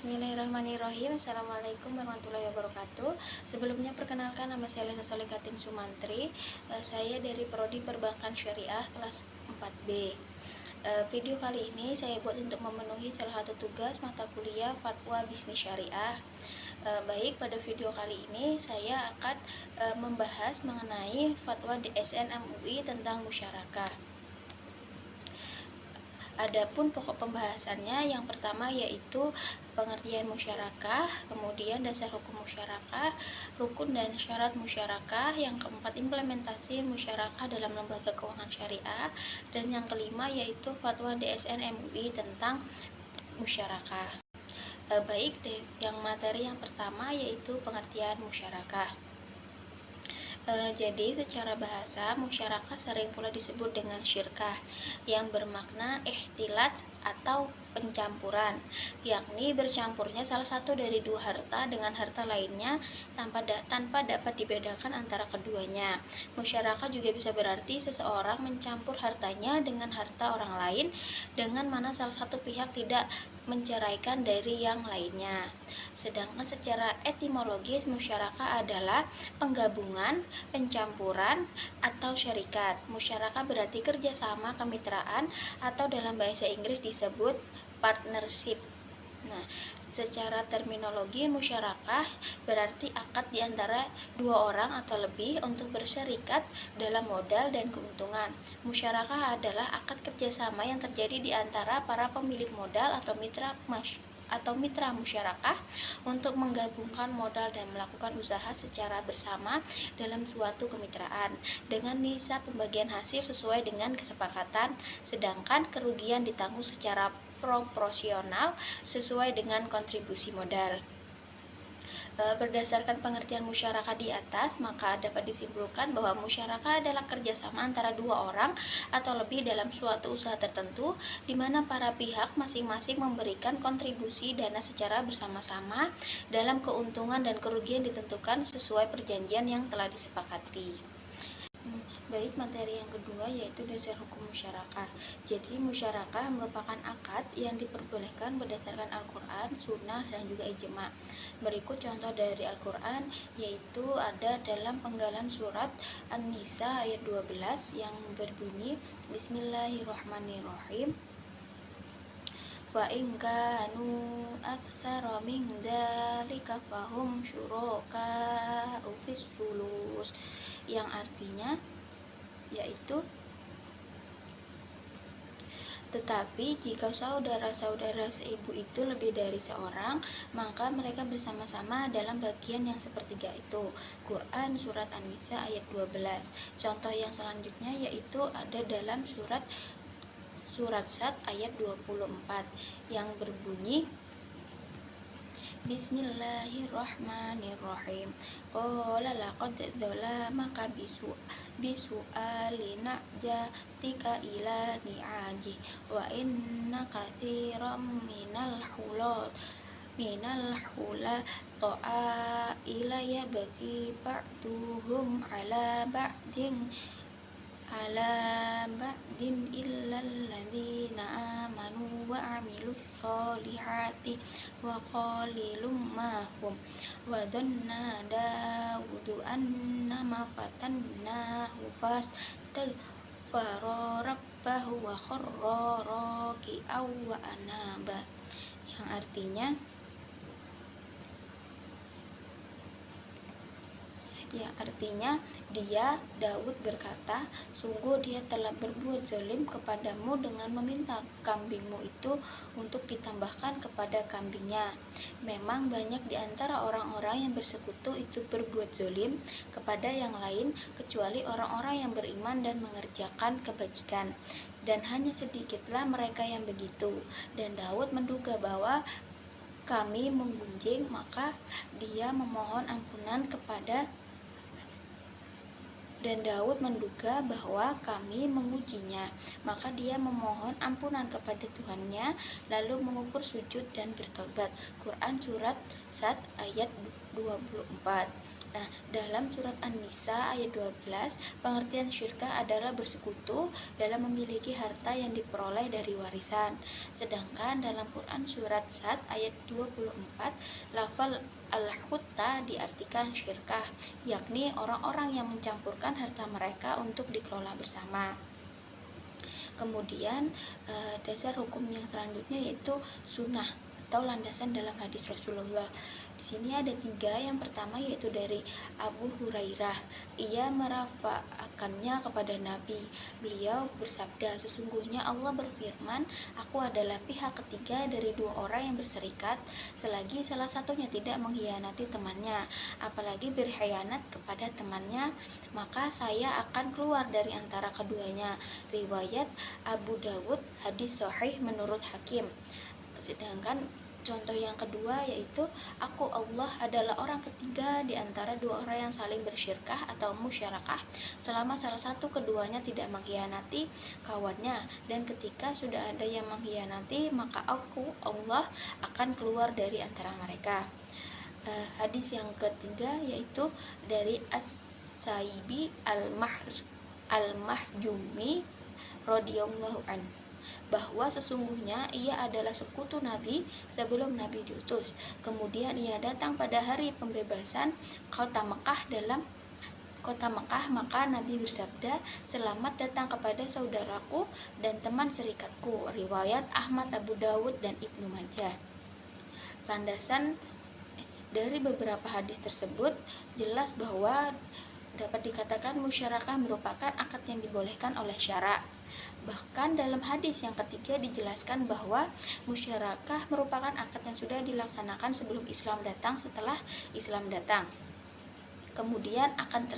Bismillahirrahmanirrahim. Assalamualaikum warahmatullahi wabarakatuh. Sebelumnya perkenalkan, nama saya Lesa Solikatin Sumantri. Saya dari Prodi Perbankan Syariah kelas 4B. Video kali ini saya buat untuk memenuhi salah satu tugas mata kuliah Fatwa Bisnis Syariah. Baik, pada video kali ini saya akan membahas mengenai Fatwa DSN MUI tentang musyarakah. Adapun pokok pembahasannya, yang pertama yaitu pengertian musyarakah, kemudian dasar hukum musyarakah, rukun dan syarat musyarakah, yang keempat implementasi musyarakah dalam lembaga keuangan syariah, dan yang kelima yaitu fatwa DSN MUI tentang musyarakah. Baik, yang materi yang pertama yaitu pengertian musyarakah. Jadi secara bahasa, musyarakah sering pula disebut dengan syirkah, yang bermakna ihtilat atau pencampuran, yakni bercampurnya salah satu dari dua harta dengan harta lainnya tanpa dapat dibedakan antara keduanya. Musyarakah juga bisa berarti seseorang mencampur hartanya dengan harta orang lain, dengan mana salah satu pihak tidak menceraikan dari yang lainnya. Sedangkan secara etimologis, musyarakah adalah penggabungan, pencampuran, atau syarikat. Musyarakah berarti kerjasama, kemitraan, atau dalam bahasa Inggris disebut partnership. Nah, secara terminologi, musyarakah berarti akad di antara dua orang atau lebih untuk berserikat dalam modal dan keuntungan. Musyarakah adalah akad kerjasama yang terjadi di antara para pemilik modal atau mitra musyarakah untuk menggabungkan modal dan melakukan usaha secara bersama dalam suatu kemitraan dengan nilai pembagian hasil sesuai dengan kesepakatan, sedangkan kerugian ditanggung secara proporsional sesuai dengan kontribusi modal. Berdasarkan pengertian musyarakah di atas, maka dapat disimpulkan bahwa musyarakah adalah kerjasama antara dua orang atau lebih dalam suatu usaha tertentu, di mana para pihak masing-masing memberikan kontribusi dana secara bersama-sama dalam keuntungan dan kerugian ditentukan sesuai perjanjian yang telah disepakati. Baik, materi yang kedua yaitu dasar hukum musyarakah. Jadi musyarakah merupakan akad yang diperbolehkan berdasarkan Al-Quran, Sunnah, dan juga ijma'. Berikut contoh dari Al-Quran, yaitu ada dalam penggalan surat An-Nisa ayat 12 yang berbunyi Bismillahirrahmanirrahim. Fa in kanu aktsara min dzalika fahum syuraka'u fis sulus, yang artinya yaitu tetapi jika saudara-saudara seibu itu lebih dari seorang, maka mereka bersama-sama dalam bagian yang sepertiga itu. Quran Surat An-Nisa ayat 12. Contoh yang selanjutnya yaitu ada dalam surat Sad ayat 24 yang berbunyi Bismillahirrahmanirrahim. Qala laqad dzalamaka bisu'ali na'jatika ila ni'aji wa inna katsiran minal hula ilaya bagi ba'duhum ala ba'din illal ladzina amanu wa amilus solihati wa qalilum mahum wa dhanna Dawudu annama fatannahu fastaghfara rabbahu wa kharra raki'aw wa anaba, yang artinya dia Daud berkata, sungguh dia telah berbuat zalim kepadamu dengan meminta kambingmu itu untuk ditambahkan kepada kambingnya. Memang banyak di antara orang-orang yang bersekutu itu berbuat zalim kepada yang lain kecuali orang-orang yang beriman dan mengerjakan kebajikan, dan hanya sedikitlah mereka yang begitu. Dan Daud menduga bahwa kami menggunjing, maka dia memohon ampunan dan Daud menduga bahwa kami mengujinya, maka dia memohon ampunan kepada Tuhannya, lalu mengukur sujud dan bertobat. Quran Surat Sad ayat 24. Nah, dalam surat An-Nisa ayat 12, pengertian syirkah adalah bersekutu dalam memiliki harta yang diperoleh dari warisan. Sedangkan dalam Quran surat Sad ayat 24, lafal al-hutta diartikan syirkah, yakni orang-orang yang mencampurkan harta mereka untuk dikelola bersama. Kemudian dasar hukum yang selanjutnya yaitu sunnah atau landasan dalam hadis Rasulullah. Di sini ada 3. Yang pertama yaitu dari Abu Hurairah. Ia merafa'akannya kepada Nabi. Beliau bersabda, sesungguhnya Allah berfirman, aku adalah pihak ketiga dari 2 orang yang berserikat, selagi salah satunya tidak mengkhianati temannya, apalagi berkhianat kepada temannya, maka saya akan keluar dari antara keduanya. Riwayat Abu Dawud, hadis sahih menurut Hakim. Sedangkan contoh yang kedua yaitu aku Allah adalah orang ketiga di antara 2 orang yang saling bersyirkah atau musyarakah selama salah satu keduanya tidak mengkhianati kawannya, dan ketika sudah ada yang mengkhianati maka aku Allah akan keluar dari antara mereka. Hadis yang ketiga yaitu dari As-Saibi Al-Mahjumi radhiyallahu anhu, bahwa sesungguhnya ia adalah sekutu Nabi sebelum Nabi diutus. Kemudian ia datang pada hari pembebasan kota Mekah, maka Nabi bersabda, selamat datang kepada saudaraku dan teman serikatku. Riwayat Ahmad, Abu Dawud, dan Ibnu Majah. Landasan dari beberapa hadis tersebut jelas bahwa dapat dikatakan musyarakah merupakan akad yang dibolehkan oleh syara. Bahkan dalam hadis yang ketiga dijelaskan bahwa musyarakah merupakan akad yang sudah dilaksanakan sebelum Islam datang, setelah Islam datang. Kemudian akad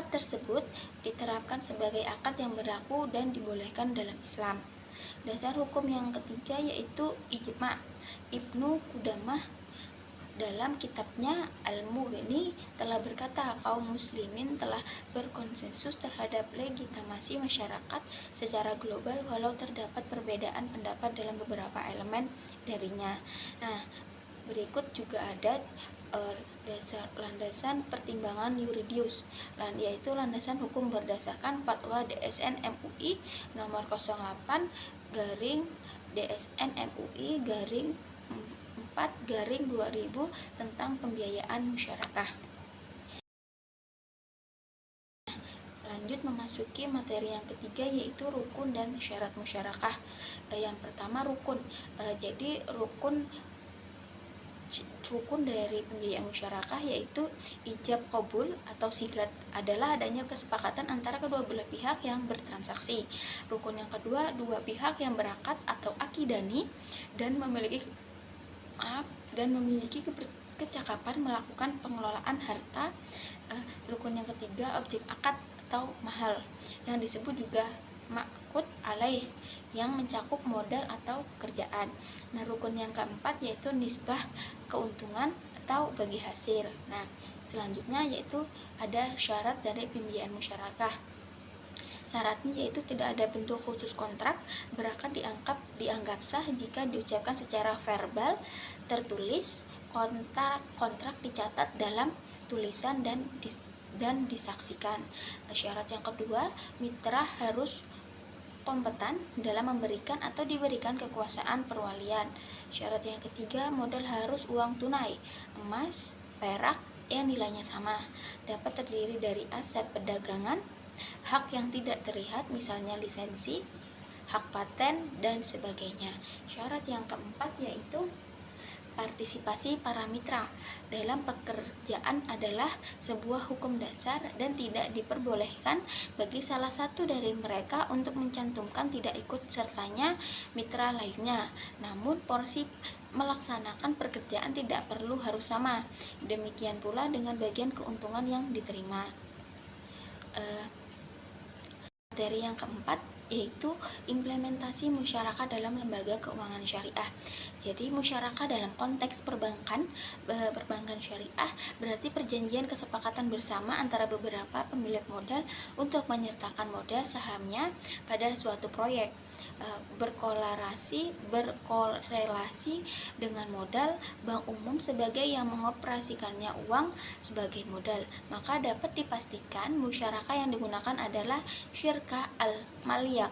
tersebut diterapkan sebagai akad yang berlaku dan dibolehkan dalam Islam. Dasar hukum yang ketiga yaitu ijma'. Ibnu Qudamah dalam kitabnya Al-Mughni telah berkata, kaum muslimin telah berkonsensus terhadap legitimasi masyarakat secara global walau terdapat perbedaan pendapat dalam beberapa elemen darinya. Nah, berikut juga ada landasan pertimbangan yuridius, yaitu landasan hukum berdasarkan fatwa DSN MUI nomor 08 garing DSN MUI garing 4/2000 tentang pembiayaan musyarakah. Lanjut memasuki materi yang ketiga yaitu rukun dan syarat musyarakah. Yang pertama rukun. Jadi rukun dari pembiayaan musyarakah yaitu ijab qabul atau sigat, adalah adanya kesepakatan antara kedua belah pihak yang bertransaksi. Rukun yang kedua, 2 pihak yang berakad atau akidani dan memiliki kecakapan melakukan pengelolaan harta. Rukun yang ketiga, objek akad atau mahal, yang disebut juga ma'qud alaih, yang mencakup modal atau pekerjaan. Nah, rukun yang keempat yaitu nisbah keuntungan atau bagi hasil. Nah, selanjutnya yaitu ada syarat dari pembiayaan musyarakah. Syaratnya yaitu tidak ada bentuk khusus kontrak. Berakad dianggap sah jika diucapkan secara verbal, tertulis, kontrak dicatat dalam tulisan dan disaksikan. Syarat yang kedua, mitra harus kompeten dalam memberikan atau diberikan kekuasaan perwalian. Syarat yang ketiga, modal harus uang tunai, emas, perak yang nilainya sama, dapat terdiri dari aset perdagangan, hak yang tidak terlihat misalnya lisensi, hak paten, dan sebagainya. Syarat yang keempat yaitu partisipasi para mitra dalam pekerjaan adalah sebuah hukum dasar dan tidak diperbolehkan bagi salah satu dari mereka untuk mencantumkan tidak ikut sertanya mitra lainnya. Namun porsi melaksanakan pekerjaan tidak perlu harus sama. Demikian pula dengan bagian keuntungan yang diterima. Materi yang keempat yaitu implementasi musyarakah dalam lembaga keuangan syariah. Jadi musyarakah dalam konteks perbankan syariah berarti perjanjian kesepakatan bersama antara beberapa pemilik modal untuk menyertakan modal sahamnya pada suatu proyek. berkorelasi dengan modal bank umum sebagai yang mengoperasikannya uang sebagai modal. Maka dapat dipastikan musyarakah yang digunakan adalah syirkah al-maliyah,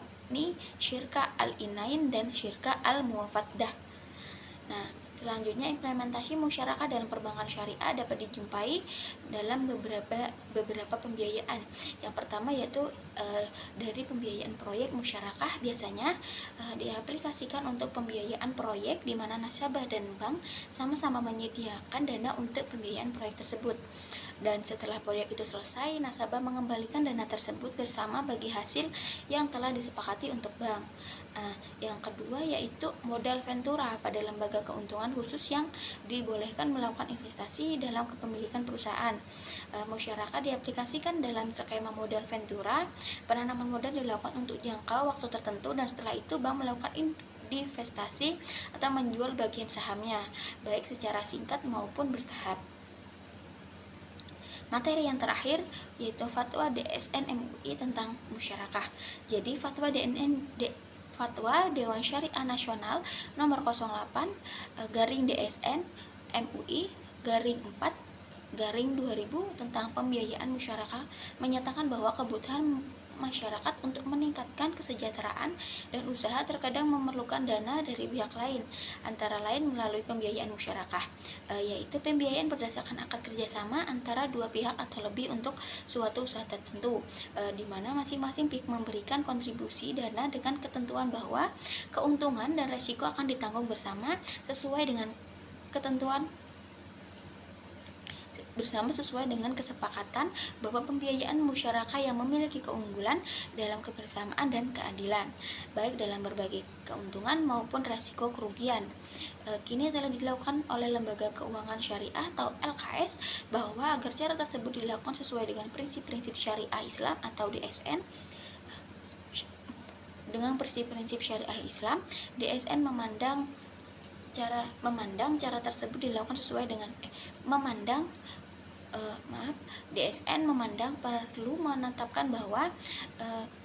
syirkah al-inain, dan syirkah al-muwaffadah. Nah, selanjutnya implementasi musyarakah dalam perbankan syariah dapat dijumpai dalam beberapa pembiayaan. Yang pertama yaitu dari pembiayaan proyek musyarakah biasanya diaplikasikan untuk pembiayaan proyek di mana nasabah dan bank sama-sama menyediakan dana untuk pembiayaan proyek tersebut. Dan setelah proyek itu selesai, nasabah mengembalikan dana tersebut bersama bagi hasil yang telah disepakati untuk bank. Yang kedua yaitu modal ventura pada lembaga keuntungan khusus yang dibolehkan melakukan investasi dalam kepemilikan perusahaan. Musyarakah diaplikasikan dalam skema modal ventura. Penanaman modal dilakukan untuk jangka waktu tertentu dan setelah itu bank melakukan investasi atau menjual bagian sahamnya, baik secara singkat maupun bertahap. Materi yang terakhir yaitu fatwa DSN MUI tentang musyarakah. Jadi fatwa Fatwa Dewan Syariah Nasional nomor 08 DSN MUI 4/2000 tentang pembiayaan musyarakah menyatakan bahwa kebutuhan masyarakat untuk meningkatkan kesejahteraan dan usaha terkadang memerlukan dana dari pihak lain, antara lain melalui pembiayaan musyarakah, yaitu pembiayaan berdasarkan akad kerjasama antara dua pihak atau lebih untuk suatu usaha tertentu, di mana masing-masing pihak memberikan kontribusi dana dengan ketentuan bahwa keuntungan dan resiko akan ditanggung bersama sesuai dengan kesepakatan bahwa pembiayaan musyarakah yang memiliki keunggulan dalam kebersamaan dan keadilan, baik dalam berbagai keuntungan maupun resiko kerugian. Kini telah dilakukan oleh Lembaga Keuangan Syariah atau LKS bahwa agar cara tersebut dilakukan sesuai dengan prinsip-prinsip syariah Islam atau DSN. Dengan prinsip-prinsip syariah Islam, DSN cara tersebut dilakukan sesuai dengan DSN memandang perlu menetapkan bahwa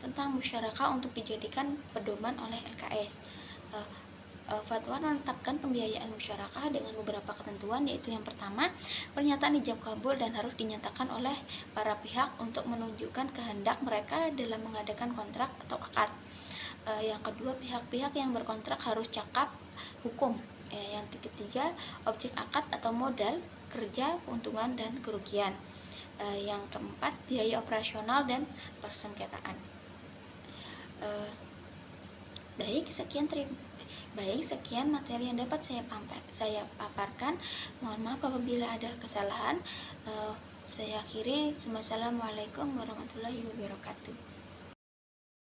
tentang musyarakah untuk dijadikan pedoman oleh LKS. Fatwa menetapkan pembiayaan musyarakah dengan beberapa ketentuan, yaitu yang pertama, pernyataan ijab kabul dan harus dinyatakan oleh para pihak untuk menunjukkan kehendak mereka dalam mengadakan kontrak atau akad. Yang kedua, pihak-pihak yang berkontrak harus cakap hukum. Yang ketiga, objek akad atau modal, kerja, keuntungan, dan kerugian. Yang keempat, biaya operasional dan persengketaan. Sekian materi yang dapat saya paparkan. Mohon maaf apabila ada kesalahan. Saya akhiri. Wassalamualaikum warahmatullahi wabarakatuh.